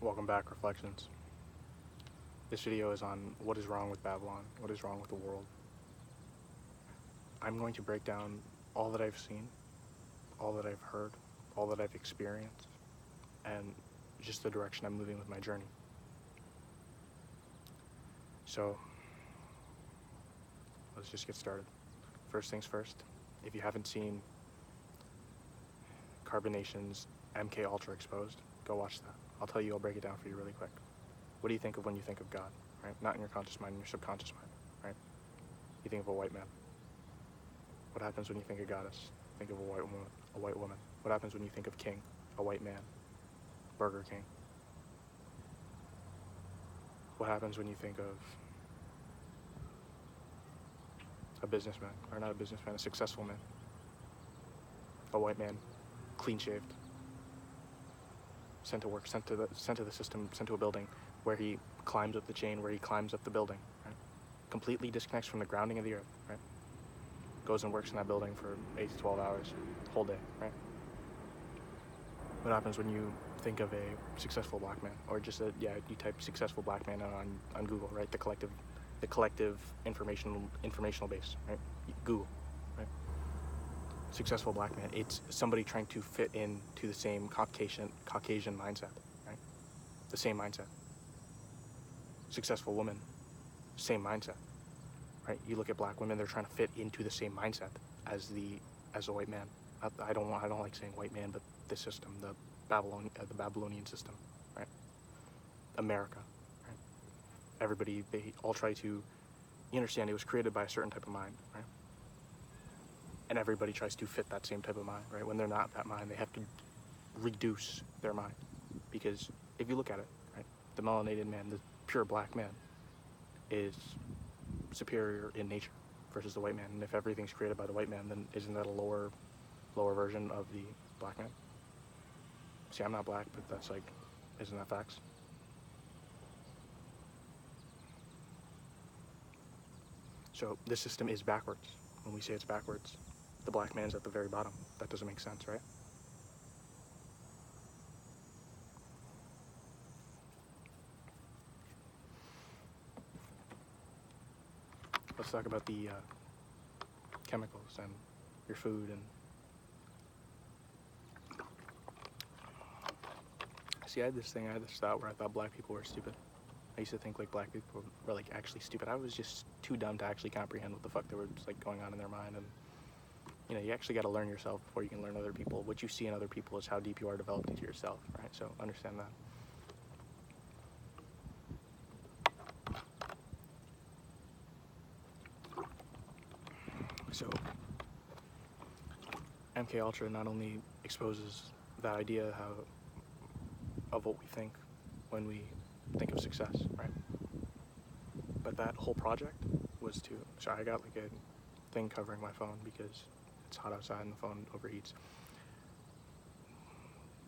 Welcome back, Reflections. This video is on what is wrong with Babylon, what is wrong with the world. I'm going to break down all that I've seen, all that I've heard, all that I've experienced, and just the direction I'm moving with my journey. So, let's just get started. First things first, if you haven't seen Carbonation's MK Ultra Exposed, go watch that. I'll break it down for you really quick. What do you think of when you think of God, right? Not in your conscious mind, in your subconscious mind, right? You think of a white man. What happens when you think of goddess? Think of a white woman. What happens when you think of king? A white man. Burger King. What happens when you think of a businessman, or not a businessman, a successful man? A white man, clean shaved, sent to work, sent to the system, sent to a building where he climbs up the chain, where he climbs up the building, right? Completely disconnects from the grounding of the earth, right? Goes and works in that building for 8 to 12 hours, whole day, right? What happens when you think of a successful black man, or just you type successful black man on Google, right? The collective informational base, right? Google, right? Successful black man, it's somebody trying to fit into the same Caucasian mindset, right? The same mindset. Successful woman, same mindset, right? You look at black women, they're trying to fit into the same mindset as a white man. I don't like saying white man, but the system, the Babylonian system, right? America, right? Everybody, they all try to, you understand, it was created by a certain type of mind, right? And everybody tries to fit that same type of mind, right? When they're not that mind, they have to reduce their mind. Because if you look at it, right, the melanated man, the pure black man, is superior in nature versus the white man. And if everything's created by the white man, then isn't that a lower version of the black man? See, I'm not black, but that's like, isn't that facts? So this system is backwards. When we say it's backwards, the black man's at the very bottom. That doesn't make sense, right? Let's talk about the chemicals and your food. And see, I had this thought where I thought black people were stupid. I used to think like black people were like actually stupid. I was just too dumb to actually comprehend what the fuck they were just like going on in their mind. And you know, you actually got to learn yourself before you can learn other people. What you see in other people is how deep you are developed into yourself, right? So understand that. So MK Ultra not only exposes that idea of what we think when we think of success, right? But that whole project was to, sorry, I got like a thing covering my phone because it's hot outside and the phone overheats.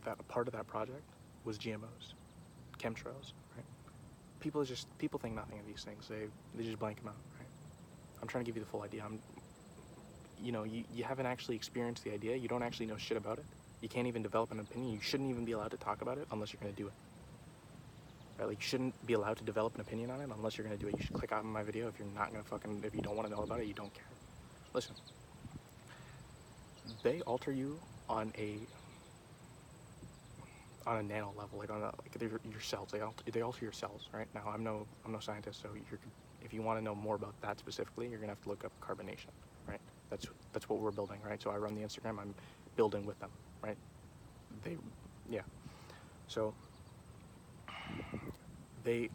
That part of that project was GMOs, chemtrails, right? People think nothing of these things. They just blank them out, right? I'm trying to give you the full idea. You haven't actually experienced the idea. You don't actually know shit about it. You can't even develop an opinion. You shouldn't even be allowed to talk about it unless you're going to do it. Right? Like, you shouldn't be allowed to develop an opinion on it unless you're going to do it. You should click out on my video if you're not going to if you don't want to know about it, you don't care. Listen, they alter you on a nano level, like your cells. They alter your cells, right? Now, I'm no scientist, so if you want to know more about that specifically, you're going to have to look up carbonation, right? That's what we're building, right? So I run the Instagram, I'm building with them, right? So they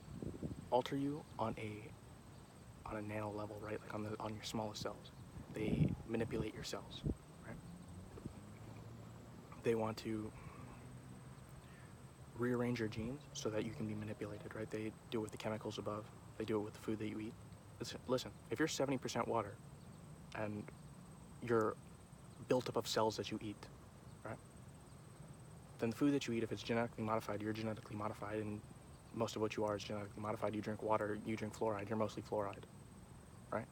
alter you on a nano level, right? Like on your smallest cells. They manipulate your cells, right? They want to rearrange your genes so that you can be manipulated, right? They do it with the chemicals above. They do it with the food that you eat. Listen, if you're 70% water and you're built up of cells that you eat, right? Then the food that you eat, if it's genetically modified, you're genetically modified, and most of what you are is genetically modified. You drink water, you drink fluoride, you're mostly fluoride, right?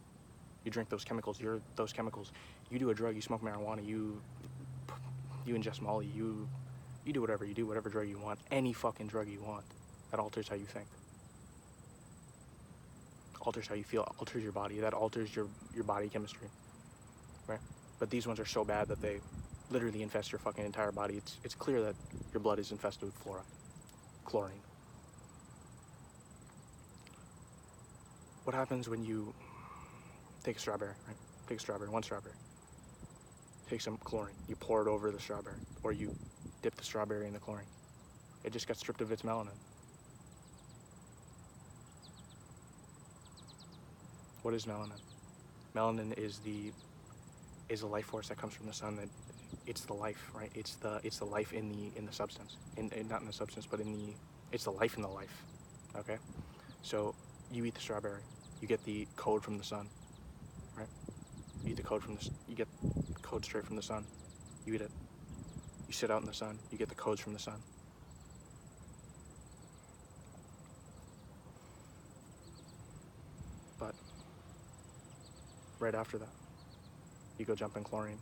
You drink those chemicals, you're those chemicals. You do a drug, you smoke marijuana, you ingest Molly, you do whatever drug you want, any fucking drug you want. That alters how you think. Alters how you feel, alters your body. That alters your body chemistry, right? But these ones are so bad that they literally infest your fucking entire body. It's clear that your blood is infested with fluoride, chlorine. What happens when you take a strawberry, right? Take a strawberry, one strawberry. Take some chlorine. You pour it over the strawberry, or you dip the strawberry in the chlorine. It just got stripped of its melanin. What is melanin? Melanin is a life force that comes from the sun. That it's the life, right? It's the life in the substance, not in the substance, but it's the life in the life. Okay, so you eat the strawberry, you get the code from the sun, right? You eat the code you get code straight from the sun. You eat it. You sit out in the sun. You get the codes from the sun. But right after that, you go jump in chlorine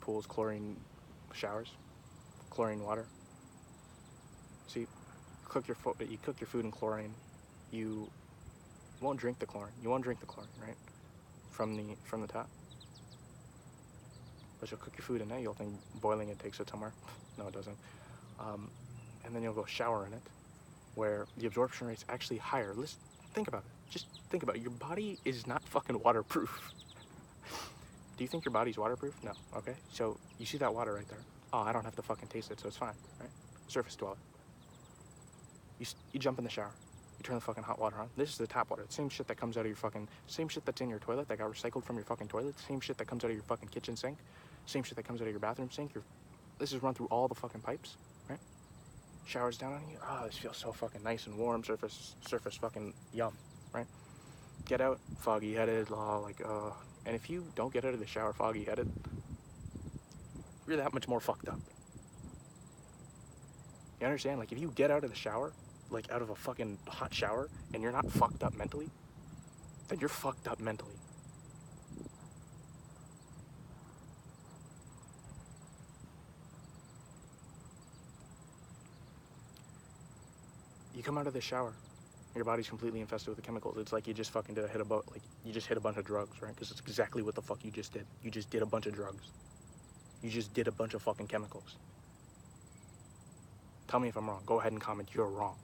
pools, chlorine showers, chlorine water. See, you cook your food in chlorine. You won't drink the chlorine. You won't drink the chlorine, right? From the tap. But you'll cook your food in it. You'll think boiling it takes it somewhere. No, it doesn't. And then you'll go shower in it, where the absorption rate's actually higher. Think about it. Just think about it. Your body is not fucking waterproof. Do you think your body's waterproof? No. Okay. So you see that water right there. Oh, I don't have to fucking taste it, so it's fine, right? Surface dweller. You jump in the shower. You turn the fucking hot water on. This is the tap water. The same shit that comes out of your fucking, same shit that's in your toilet that got recycled from your fucking toilet. Same shit that comes out of your fucking kitchen sink. Same shit that comes out of your bathroom sink. This is run through all the fucking pipes, right? Showers down on you. Oh, this feels so fucking nice and warm. Surface fucking yum, right? Get out, foggy headed, and if you don't get out of the shower foggy headed, you're that much more fucked up. You understand? Like, if you get out of the shower, like out of a fucking hot shower, and you're not fucked up mentally, then you're fucked up mentally. You come out of the shower, your body's completely infested with the chemicals. It's like you just fucking hit a bunch of drugs, right? Because it's exactly what the fuck you just did. You just did a bunch of drugs. You just did a bunch of fucking chemicals. Tell me if I'm wrong. Go ahead and comment you're wrong.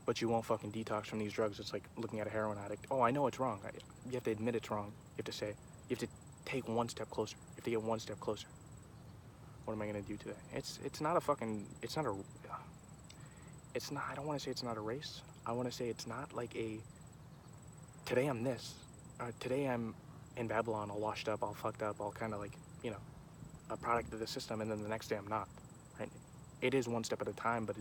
But you won't fucking detox from these drugs. It's like looking at a heroin addict. Oh, I know it's wrong. You have to admit it's wrong. You have to say, you have to take one step closer. You have to get one step closer. What am I gonna do today? It's not a fucking, it's not, I don't want to say it's not a race. I want to say it's not like today I'm this. Today I'm in Babylon, all washed up, all fucked up, all kind of like, a product of the system, and then the next day I'm not, right? It is one step at a time, but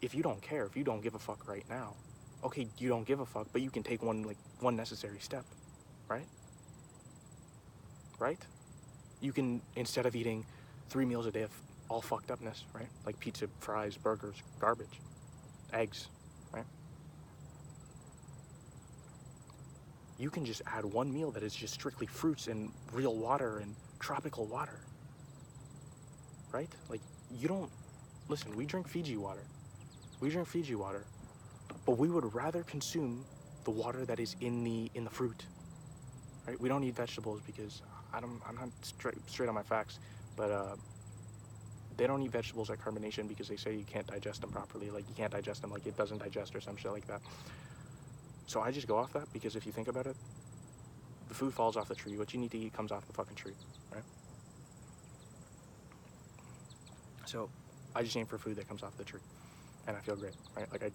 if you don't care, if you don't give a fuck right now, okay, you don't give a fuck, but you can take one necessary step, right? Right? You can, instead of eating 3 meals a day of all fucked upness, right? Like pizza, fries, burgers, garbage, eggs, right? You can just add one meal that is just strictly fruits and real water and tropical water, right? Like, listen, we drink Fiji water. But we would rather consume the water that is in the fruit, right? We don't eat vegetables because I'm not straight on my facts, but they don't eat vegetables at carbonation because they say you can't digest them properly. Like, you can't digest them, like it doesn't digest or some shit like that. So I just go off that because if you think about it, the food falls off the tree. What you need to eat comes off the fucking tree, right? So I just aim for food that comes off the tree, and I feel great, right? Like,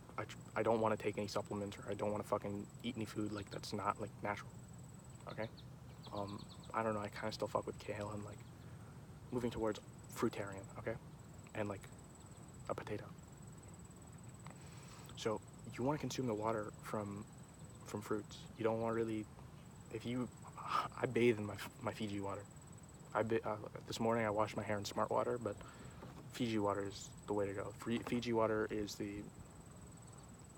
I don't want to take any supplements, or I don't want to fucking eat any food like that's not like natural, okay? I don't know, I kind of still fuck with kale and like moving towards fruitarian, okay? And like a potato. So you want to consume the water from fruits. You don't want really, I bathe in my Fiji water. This morning I washed my hair in smart water, but Fiji water is the way to go. Fiji water is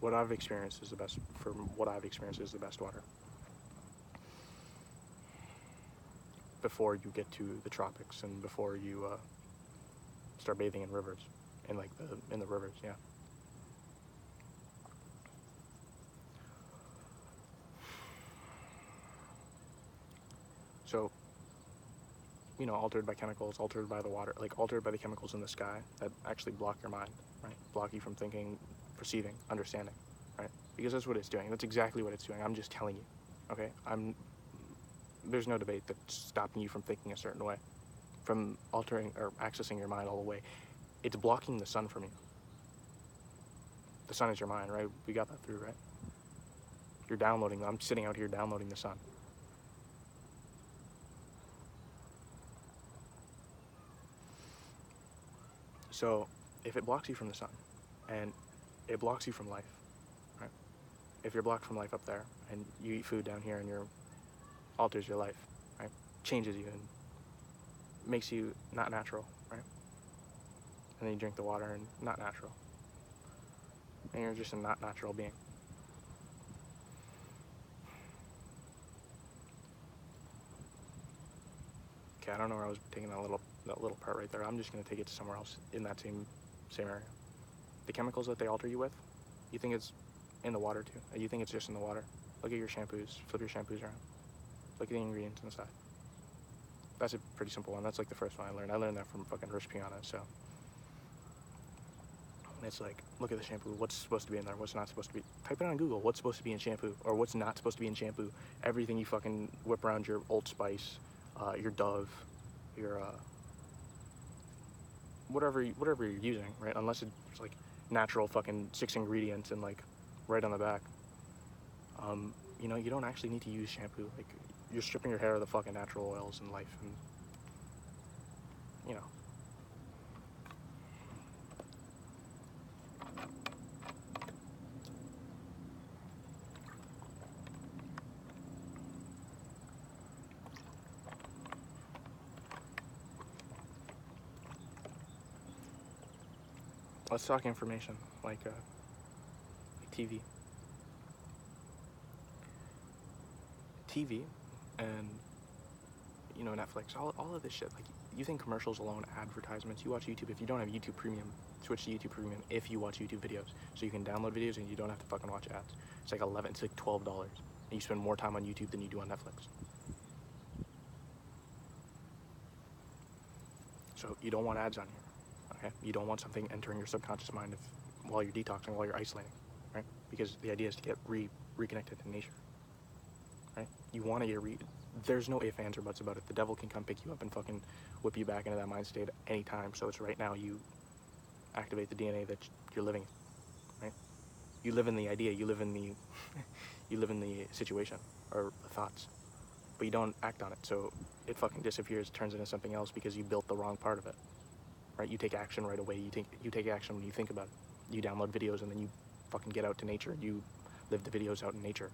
what I've experienced is the best water. Before you get to the tropics and before you start bathing in rivers. in like in the rivers, yeah. So, you know, altered by chemicals, altered by the water, like altered by the chemicals in the sky that actually block your mind, right? Block you from thinking, perceiving, understanding, right? Because that's what it's doing. That's exactly what it's doing. I'm just telling you, okay? There's no debate that's stopping you from thinking a certain way, from altering or accessing your mind all the way. It's blocking the sun from you. The sun is your mind, right? We got that through, right? You're downloading, I'm sitting out here downloading the sun. So if it blocks you from the sun, and it blocks you from life, right? If you're blocked from life up there, and you eat food down here, and alters your life, right? Changes you and makes you not natural, right? And then you drink the water and not natural, and you're just a not natural being. Okay, I don't know where I was taking that little part right there. I'm just gonna take it to somewhere else in that same area. The chemicals that they alter you with, you think it's in the water too. You think it's just in the water. Look at your shampoos. Flip your shampoos around. Look at the ingredients inside. That's a pretty simple one. That's like the first one I learned. I learned that from fucking Rich Piana. So it's like, look at the shampoo. What's supposed to be in there? What's not supposed to be? Type it on Google. What's supposed to be in shampoo, or what's not supposed to be in shampoo? Everything you fucking whip around your Old Spice, your Dove, your whatever you're using, right? Unless it's like natural fucking 6 ingredients and like right on the back. You know, you don't actually need to use shampoo. Like, you're stripping your hair of the fucking natural oils in life, and you know. Let's talk information, like TV. TV and, you know, Netflix, all of this shit. Like, you think commercials alone, advertisements, you watch YouTube. If you don't have YouTube Premium, switch to YouTube Premium if you watch YouTube videos. So you can download videos and you don't have to fucking watch ads. It's like $12. And you spend more time on YouTube than you do on Netflix. So you don't want ads on here, okay? You don't want something entering your subconscious mind while you're detoxing, while you're isolating, right? Because the idea is to get reconnected to nature, right? You want to get there's no ifs, ands, or buts about it. The devil can come pick you up and fucking whip you back into that mind state anytime. So it's right now you activate the DNA that you're living in, right? You live in the idea, you live in the you live in the situation or the thoughts, but you don't act on it. So it fucking disappears, turns into something else because you built the wrong part of it, right? You take action right away. You take action when you think about it. You download videos and then you fucking get out to nature. You live the videos out in nature.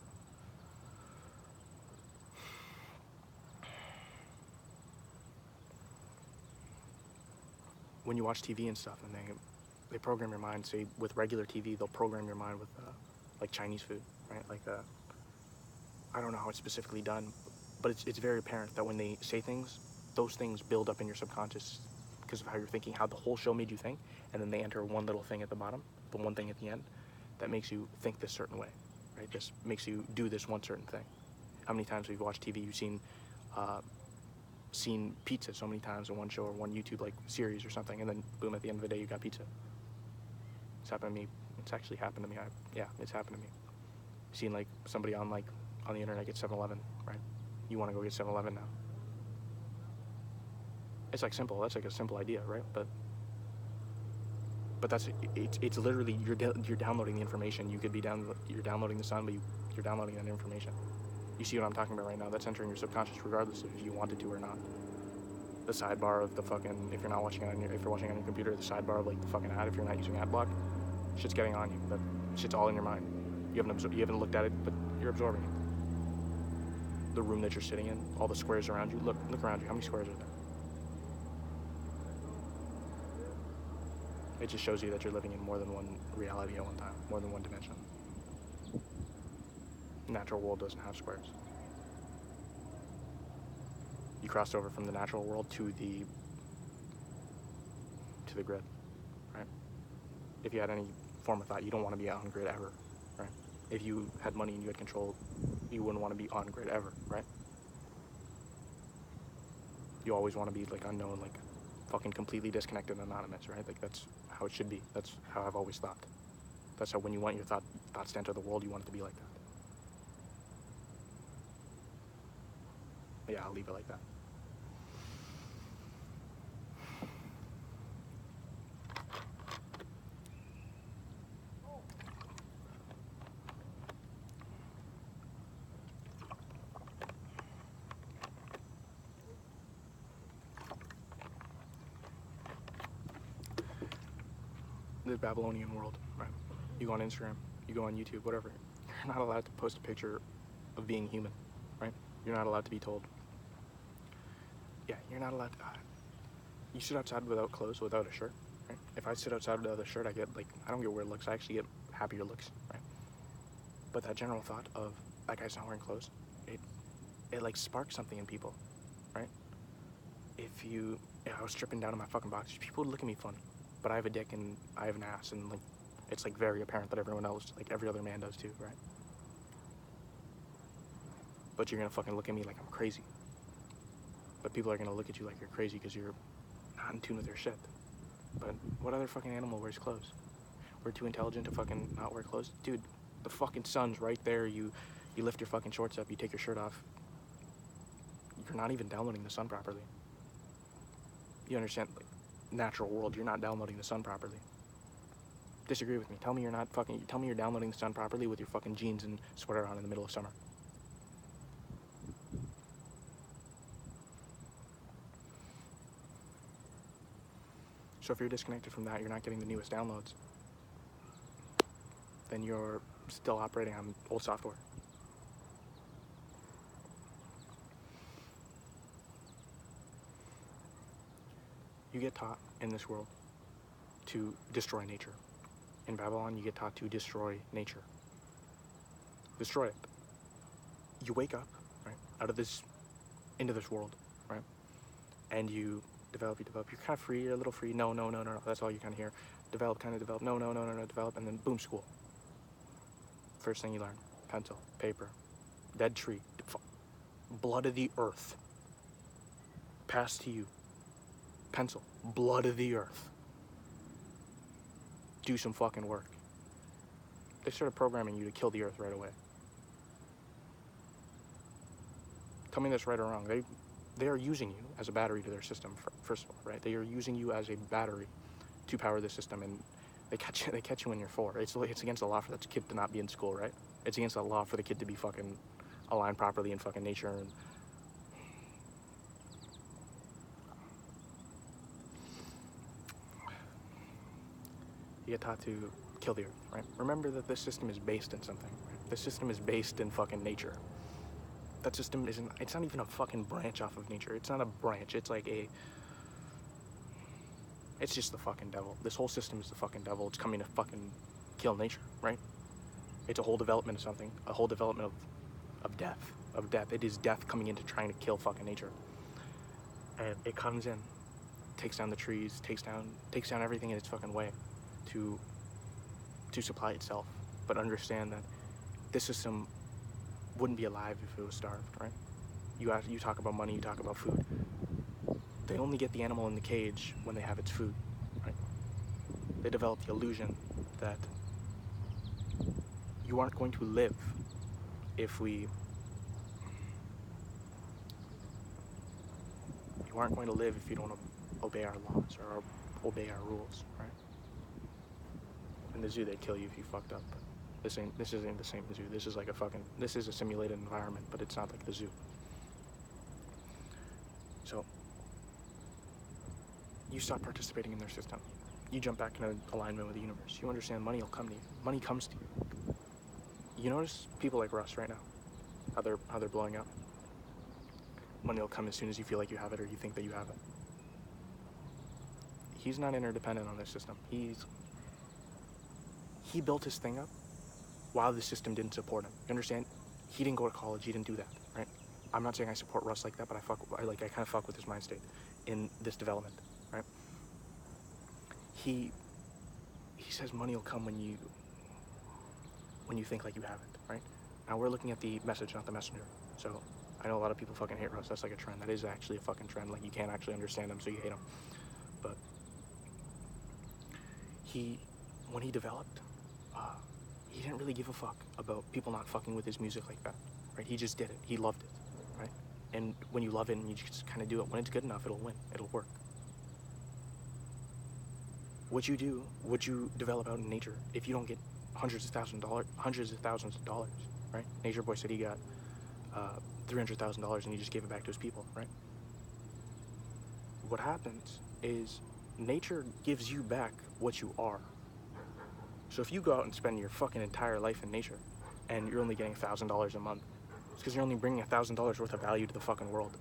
When you watch TV and stuff, and they program your mind. Say with regular TV, they'll program your mind with like Chinese food, right? Like I don't know how it's specifically done, but it's very apparent that when they say things, those things build up in your subconscious because of how you're thinking, how the whole show made you think, and then they enter one little thing at the bottom, but one thing at the end that makes you think this certain way, right? This makes you do this one certain thing. How many times have you watched TV? You've seen pizza so many times in one show or one YouTube like series or something, and then boom, at the end of the day you got pizza. It's happened to me. It's actually happened to me. Yeah, it's happened to me. I've seen like somebody on the internet get 7-Eleven, right? You want to go get 7-Eleven now. It's like simple. That's like a simple idea, right? But that's it's literally you're downloading the information. You could be you're downloading the sun, but you're downloading that information. You see what I'm talking about right now? That's entering your subconscious regardless of if you want it to or not. The sidebar of the fucking, if you're watching on your computer, the sidebar of like the fucking ad, if you're not using ad block, shit's getting on you. That shit's all in your mind. You haven't looked at it, but you're absorbing it. The room that you're sitting in, all the squares around you, look around you. How many squares are there? It just shows you that you're living in more than one reality at one time, more than one dimension. Natural world doesn't have squares. You crossed over from the natural world to the grid, right? if you had any form of thought, you don't want to be on grid ever, right? If you had money and you had control, you wouldn't want to be on grid ever, right? You always want to be like unknown, like fucking completely disconnected and anonymous, right? Like that's how it should be. That's how I've always thought. That's how when you want your thoughts to enter the world, you want it to be like that. But yeah, I'll leave it like that. The Babylonian world, right? You go on Instagram, you go on YouTube, whatever. You're not allowed to post a picture of being human, right? You're not allowed to be told. Yeah, you're not allowed to. You sit outside without clothes, without a shirt, right? If I sit outside without a shirt, I don't get weird looks. I actually get happier looks, right? But that general thought of that guy's not wearing clothes, it like sparks something in people, right? I was stripping down in my fucking boxers, people would look at me funny. But I have a dick and I have an ass, and like it's like very apparent that everyone else, like every other man does too, right? But you're gonna fucking look at me like I'm crazy. But people are gonna look at you like you're crazy because you're not in tune with your shit. But what other fucking animal wears clothes? We're too intelligent to fucking not wear clothes? Dude, the fucking sun's right there. You lift your fucking shorts up, you take your shirt off. You're not even downloading the sun properly. You understand? Like, natural world, you're not downloading the sun properly. Disagree with me. Tell me you're downloading the sun properly with your fucking jeans and sweater on in the middle of summer. So if you're disconnected from that, you're not getting the newest downloads, then you're still operating on old software. You get taught in this world to destroy nature. In Babylon, you get taught to destroy nature. Destroy it. You wake up, right, into this world, right, and you develop. You're kind of free, you're a little free. No, that's all you kind of hear. Develop, no, develop, and then boom, school. First thing you learn, pencil, paper, dead tree, blood of the earth. Passed to you. Pencil, blood of the earth. Do some fucking work. They started programming you to kill the earth right away. Tell me this right or wrong. They are using you as a battery to their system, first of all, right? They are using you as a battery to power the system, and they catch you when you're 4. It's against the law for that kid to not be in school, right? It's against the law for the kid to be fucking aligned properly in fucking nature. And you get taught to kill the earth, right? Remember that this system is based in something, right? This system is based in fucking nature. That system it's not even a fucking branch off of nature. It's not a branch, it's just the fucking devil. This whole system is the fucking devil. It's coming to fucking kill nature, right? It's a whole development of something, a whole development of death. It is death coming into trying to kill fucking nature. And it comes in, takes down the trees, takes down everything in its fucking way to supply itself. But understand that this system wouldn't be alive if it was starved, right? You talk about money, you talk about food. They only get the animal in the cage when they have its food, right? They develop the illusion that you aren't going to live if you aren't going to live if you don't obey our laws or obey our rules, right? In the zoo, they'd kill you if you fucked up. This isn't the same zoo. This is a simulated environment, but it's not like the zoo. So you stop participating in their system. You jump back into alignment with the universe. You understand money will come to you. Money comes to you. You notice people like Russ right now, how they're blowing up. Money will come as soon as you feel like you have it or you think that you have it. He's not interdependent on this system. He built his thing up while the system didn't support him. You understand? He didn't go to college. He didn't do that, right? I'm not saying I support Russ like that, but I kind of fuck with his mind state in this development, right? He he says money will come when you think like you have it, right? Now we're looking at the message, not the messenger. So I know a lot of people fucking hate Russ. That's like a trend. That is actually a fucking trend. Like, you can't actually understand him, so you hate him. But when he developed, he didn't really give a fuck about people not fucking with his music like that, right? He just did it. He loved it, right? And when you love it and you just kind of do it, when it's good enough, it'll win. It'll work. What you do, what you develop out in nature, if you don't get hundreds of thousands of dollars, right? Nature Boy said he got $300,000 and he just gave it back to his people, right? What happens is nature gives you back what you are. So if you go out and spend your fucking entire life in nature and you're only getting $1,000 a month, it's because you're only bringing $1,000 worth of value to the fucking world.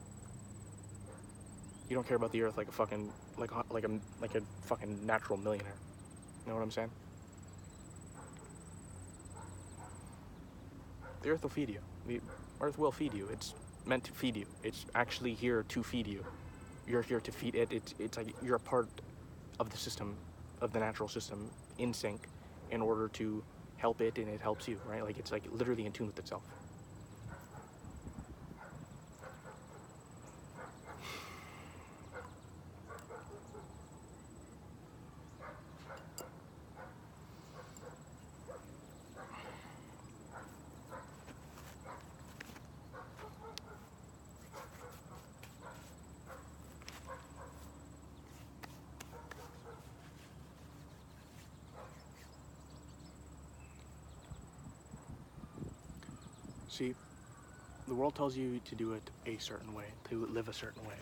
You don't care about the earth like a fucking like a fucking natural millionaire. You know what I'm saying? The earth will feed you. The earth will feed you. It's meant to feed you. It's actually here to feed you. You're here to feed it. It's like you're a part of the system, of the natural system, in sync, in order to help it, and it helps you, right? Like, it's like literally in tune with itself. See, the world tells you to do it a certain way, to live a certain way,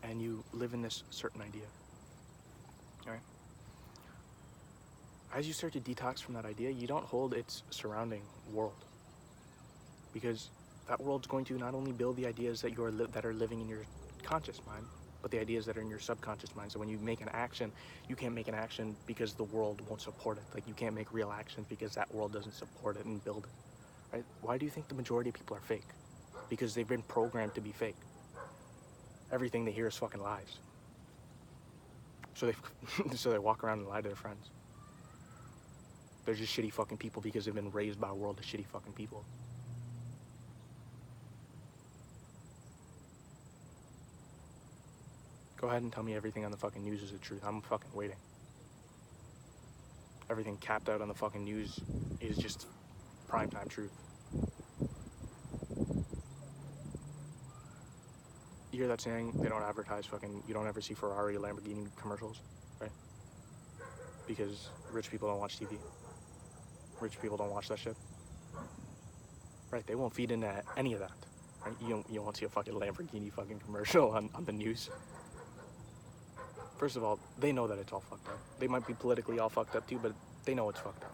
and you live in this certain idea, all right? As you start to detox from that idea, you don't hold its surrounding world, because that world's going to not only build the ideas that that are living in your conscious mind, but the ideas that are in your subconscious mind. So when you make an action, you can't make an action because the world won't support it. Like, you can't make real actions because that world doesn't support it and build it. Right? Why do you think the majority of people are fake? Because they've been programmed to be fake. Everything they hear is fucking lies. So they walk around and lie to their friends. They're just shitty fucking people because they've been raised by a world of shitty fucking people. Go ahead and tell me everything on the fucking news is the truth. I'm fucking waiting. Everything capped out on the fucking news is just primetime truth. You hear that saying, they don't advertise fucking, you don't ever see Ferrari or Lamborghini commercials, right? Because rich people don't watch TV. Rich people don't watch that shit. Right, they won't feed into any of that, right? You won't see a fucking Lamborghini fucking commercial on the news. First of all, they know that it's all fucked up. They might be politically all fucked up too, but they know it's fucked up.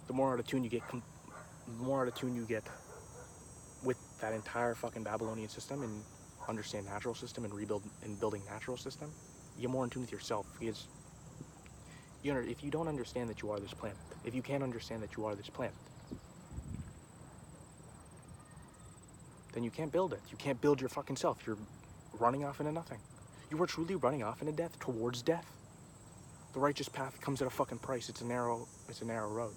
The more out of tune you get, with that entire fucking Babylonian system and understand natural system and building natural system, you get more in tune with yourself. Because if you don't understand that you are this planet, if you can't understand that you are this planet, then you can't build it. You can't build your fucking self. You're running off into nothing. You are truly running off into death, towards death. The righteous path comes at a fucking price. It's a narrow road.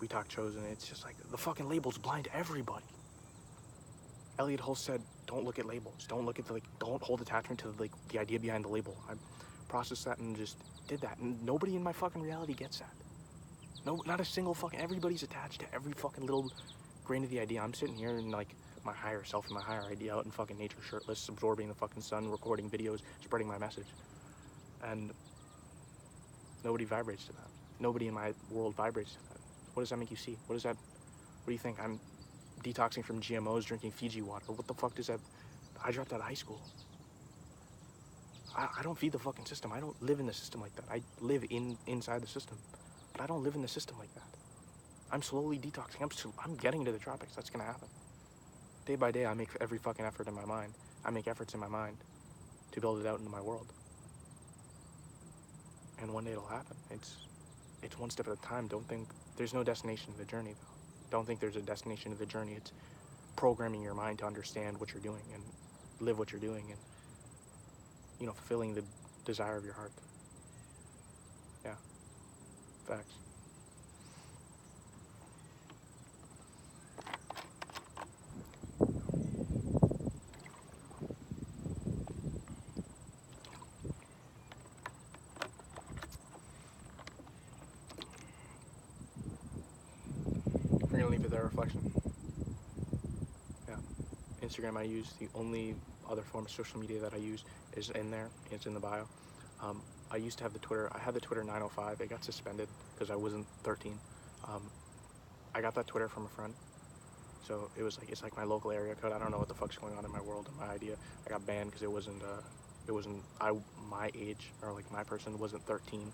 We talk chosen, it's just like, the fucking labels blind everybody. Elliot Hull said, don't look at labels. Don't look at don't hold attachment to the idea behind the label. I processed that and just did that. And nobody in my fucking reality gets that. No, not a single fucking, everybody's attached to every fucking little grain of the idea. I'm sitting here in like my higher self and my higher idea out in fucking nature, shirtless, absorbing the fucking sun, recording videos, spreading my message. And nobody vibrates to that. Nobody in my world vibrates to that. What does that make you see? What do you think? I'm detoxing from GMOs, drinking Fiji water. What the fuck does that? I dropped out of high school. I don't feed the fucking system. I don't live in the system like that. I live inside the system, but I don't live in the system like that. I'm slowly detoxing. I'm getting into the tropics. That's gonna happen. Day by day, I make every fucking effort in my mind. I make efforts in my mind to build it out into my world. And one day it'll happen. It's one step at a time. Don't think there's no destination to the journey, though. Don't think there's a destination to the journey. It's programming your mind to understand what you're doing and live what you're doing and fulfilling the desire of your heart. Yeah, facts. We're gonna leave it there, reflection. Yeah. Instagram I use, the only other form of social media that I use is in there. It's in the bio. I used to have the Twitter. I had the Twitter 905. It got suspended because I wasn't 13. I got that Twitter from a friend. So it's like my local area code. I don't know what the fuck's going on in my world and my idea. I got banned because it wasn't my age, or like my person wasn't 13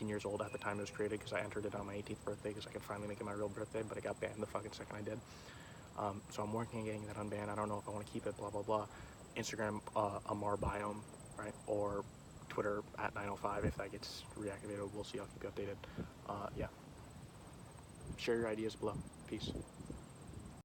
years old at the time it was created, because I entered it on my 18th birthday because I could finally make it my real birthday, but it got banned the fucking second I did. So I'm working on getting that unbanned. I don't know if I want to keep it, blah, blah, blah. Instagram, Amar Biome, right? Or Twitter at 905. If that gets reactivated, we'll see. I'll keep you updated. Yeah. Share your ideas below. Peace.